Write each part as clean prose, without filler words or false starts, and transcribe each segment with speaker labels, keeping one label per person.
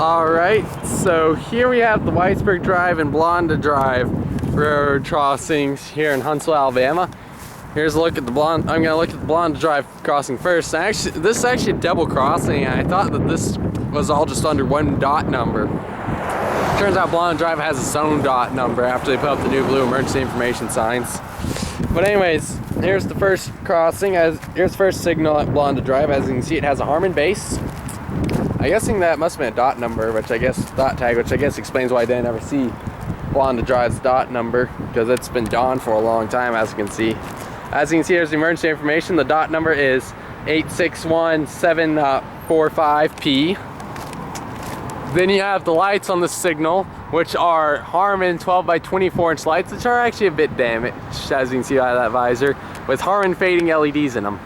Speaker 1: Alright, so here we have the Whitesburg Drive and Blanda Drive road crossings here in Huntsville, Alabama. Here's a look at the I'm going to look at the Blanda Drive crossing first. Actually, this is actually a double crossing, and I thought that this was all just under one dot number. Turns out Blanda Drive has its own dot number after they put up the new blue emergency information signs. But anyways, here's the first crossing. Here's the first signal at Blanda Drive. As you can see, it has a Harmon base. I'm guessing that must have been a dot number, which I guess dot tag, which I guess explains why I didn't ever see Blanda Drive's dot number, because it's been gone for a long time, as you can see. As you can see, there's the emergency information. The dot number is 861745P. Then you have the lights on the signal, which are Harmon 12 by 24 inch lights, which are actually a bit damaged, as you can see by that visor, with Harmon fading LEDs in them.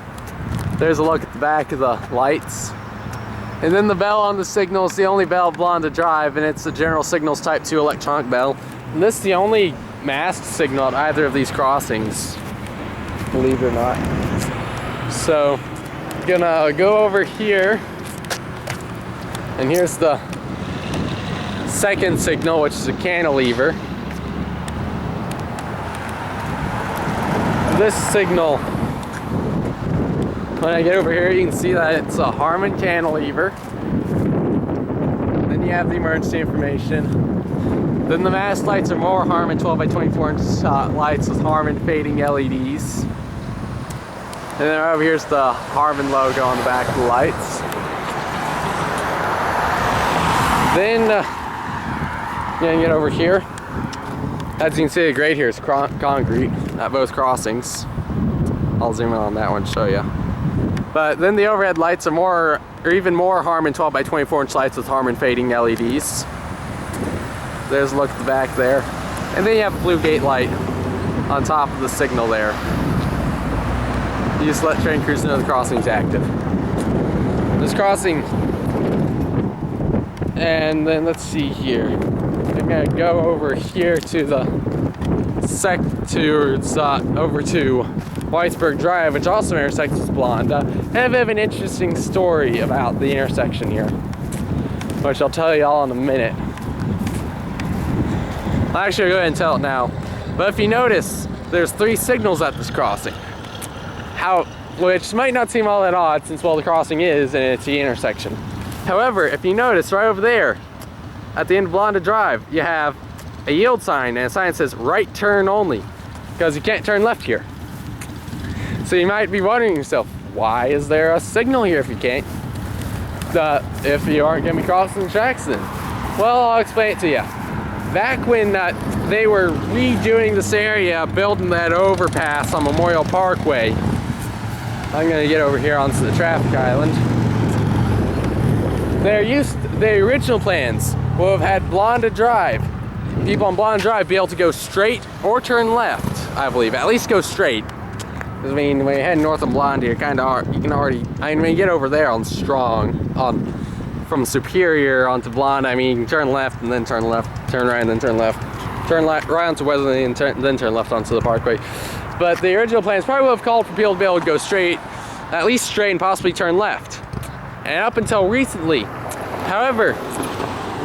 Speaker 1: There's a look at the back of the lights. And then the bell on the signal is the only bell of Blanda Drive, and it's the General Signals Type 2 electronic bell. And this is the only masked signal at either of these crossings, believe it or not. So, gonna go over here, and here's the second signal, which is a cantilever. This signal, when I get over here, you can see that it's a Harmon cantilever. Then you have the emergency information. Then the mast lights are more Harmon 12 by 24 inch lights with Harmon fading LEDs. And then over here's the Harmon logo on the back of the lights. Then, gonna get over here. As you can see, the grade here is concrete at both crossings. I'll zoom in on that one to show you. But then the overhead lights are even more Harmon 12 by 24 inch lights with Harmon fading LEDs. There's a look at the back there. And then you have a blue gate light on top of the signal there. You just let train crews know the crossing's active. This crossing, and then let's see here. I'm gonna go over here to the over to Whitesburg Drive, which also intersects with Blanda. I have an interesting story about the intersection here, which I'll tell you all in a minute. I'll actually go ahead and tell it now. But if you notice, there's 3 signals at this crossing. Which might not seem all that odd, since, well, the crossing is and it's the intersection. However, if you notice right over there, at the end of Blanda Drive, you have a yield sign, and a sign that says right turn only, because you can't turn left here. So you might be wondering yourself, why is there a signal here if you can't? If you aren't going to be crossing the tracks then? Well, I'll explain it to you. Back when they were redoing this area, building that overpass on Memorial Parkway, I'm going to get over here onto the traffic island. The original plans will have had Blanda Drive. People on Blanda Drive be able to go straight or turn left, I believe. At least go straight. Because, I mean, when you're heading north of Blanda, you can already, when you get over there on Strong, from Superior onto Blanda, I mean, you can turn left and then turn left, turn right and then turn left, turn right onto Weatherly and then turn left onto the Parkway. But the original plans probably would have called for people to be able to go straight, at least straight, and possibly turn left. And up until recently, however,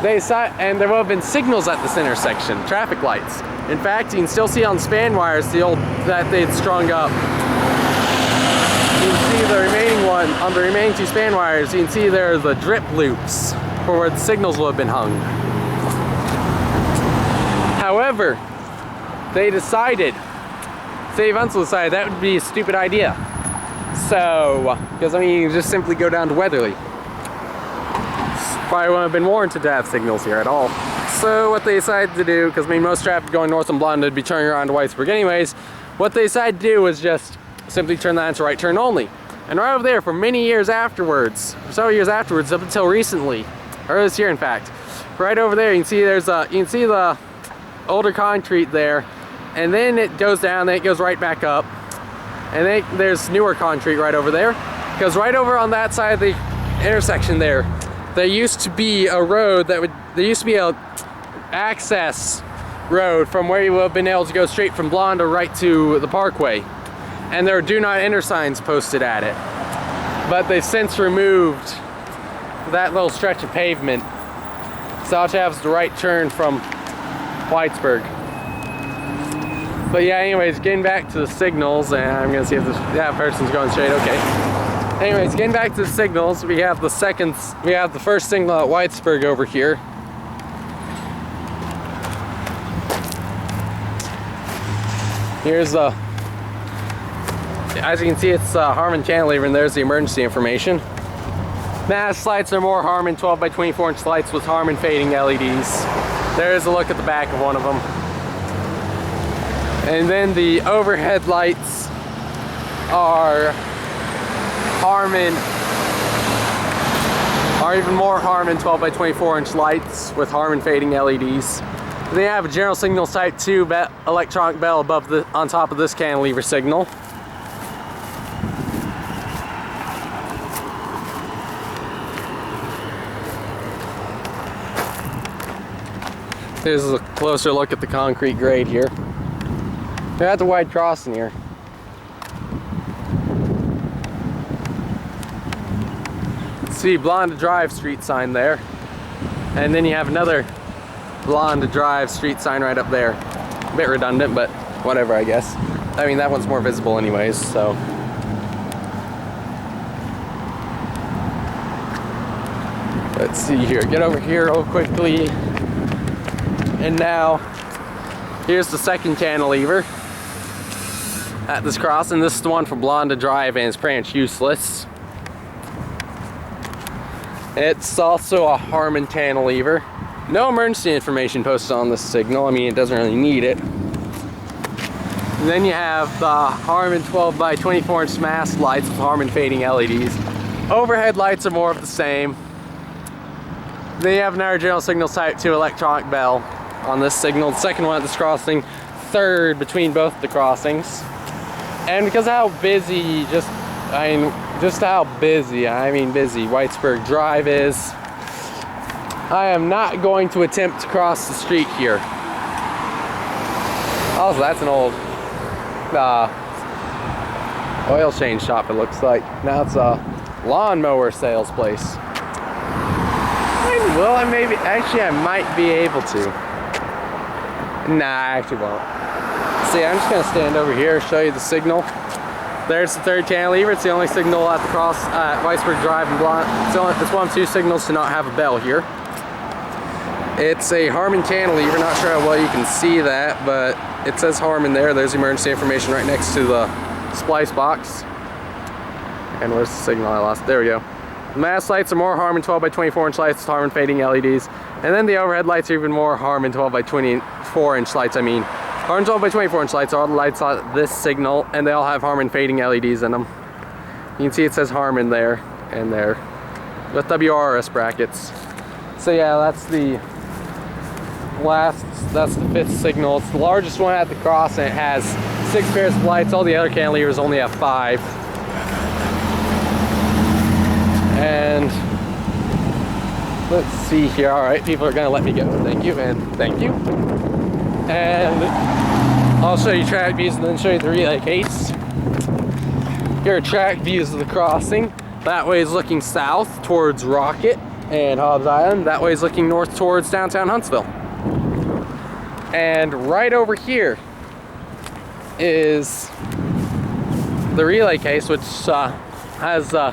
Speaker 1: they decided, and there will have been signals at this intersection, traffic lights. In fact, you can still see on span wires that they'd strung up. You can see the remaining one, on the remaining 2 span wires, you can see there are the drip loops for where the signals will have been hung. However, City of Huntsville decided that would be a stupid idea. So, because I mean, you just simply go down to Weatherly. Probably wouldn't have been warranted to have signals here at all. So what they decided to do, because I mean most traffic going north on Blanda would be turning around to Whitesburg anyways, what they decided to do was just simply turn that into right turn only. And right over there for many years afterwards, for several years afterwards, up until recently, or this year in fact, right over there you can see the older concrete there, and then it goes down, then it goes right back up, and then there's newer concrete right over there, because right over on that side of the intersection there used to be a road there used to be a access road from where you would have been able to go straight from Blanda right to the Parkway, and there were do not enter signs posted at it. But they've since removed that little stretch of pavement So all you have is the right turn from Whitesburg. But yeah, anyways, getting back to the signals, and I'm gonna see if this person's going straight. Okay. Anyways, getting back to the signals, we have the first signal at Whitesburg over here. Here's the, as you can see, it's Harman cantilever, and there's the emergency information. Mass lights are more Harman 12 by 24 inch lights with Harman fading LEDs. There's a look at the back of one of them. And then the overhead lights are even more Harman 12 by 24 inch lights with Harman fading LEDs. They have a general signals type 2 electronic bell on top of this cantilever signal. Here's a closer look at the concrete grade here. They're at the wide crossing here. See Blanda Drive street sign there. And then you have another Blanda Drive street sign right up there. A bit redundant, but whatever, I guess. I mean, that one's more visible anyways, so. Let's see here, get over here real quickly. And now, here's the second cantilever at this crossing. This is the one for Blanda Drive, and it's pretty much useless. It's also a Harman cantilever. No emergency information posted on this signal. I mean, it doesn't really need it. And then you have the Harman 12 by 24 inch mast lights with Harman fading LEDs. Overhead lights are more of the same. Then you have another general signals type 2 electronic bell on this signal. The second one at this crossing, third between both the crossings. And because of how busy, busy Whitesburg Drive is, I am not going to attempt to cross the street here. Also, that's an old oil change shop, it looks like. Now it's a lawnmower sales place. Well, I might be able to. Nah, I actually won't. See, I'm just gonna stand over here, show you the signal. There's the third cantilever. It's the only signal at the cross at Whitesburg Drive and Blanda. It's one of two signals to not have a bell here. It's a Harman cantilever. Not sure how well you can see that, but it says Harman there. There's emergency information right next to the splice box. And where's the signal I lost? There we go. The mast lights are more Harman 12 by 24 inch lights with Harman fading LEDs. And then the overhead lights are even more Harman 12 by 24 inch lights. Harman 12 by 24 inch lights are all the lights on this signal, and they all have Harman fading LEDs in them. You can see it says Harman there and there with WRS brackets. So yeah, that's the fifth signal. It's the largest one at the cross, and it has 6 pairs of lights. All the other cantilevers only have 5. And let's see here. All right, people are gonna let me go. Thank you, and thank you. And I'll show you track views and then show you the relay case. Here are track views of the crossing. That way is looking south towards Rocket and Hobbs Island. That way is looking north towards downtown Huntsville. And right over here is the relay case, which has the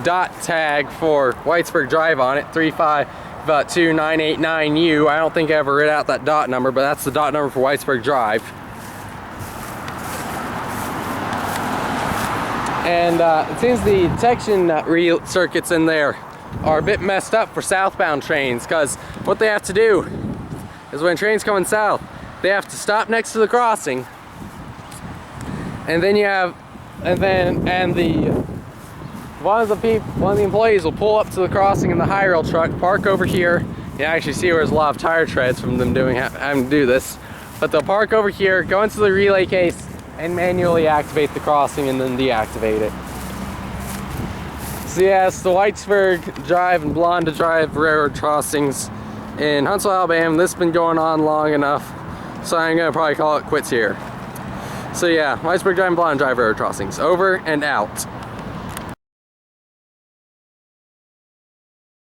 Speaker 1: dot tag for Whitesburg Drive on it, 352-989U. I don't think I ever read out that dot number, but that's the dot number for Whitesburg Drive. And it seems the detection circuits in there are a bit messed up for southbound trains, because what they have to do is when trains coming south, they have to stop next to the crossing, and then one of the employees will pull up to the crossing in the high rail truck, park over here. You actually see where there's a lot of tire treads from them having to do this. But they'll park over here, go into the relay case, and manually activate the crossing and then deactivate it. So yeah, it's the Whitesburg Drive and Blanda Drive railroad crossings in Huntsville, Alabama. This has been going on long enough, so I'm gonna probably call it quits here. So yeah, Whitesburg Drive and Blanda Drive railroad crossings, over and out.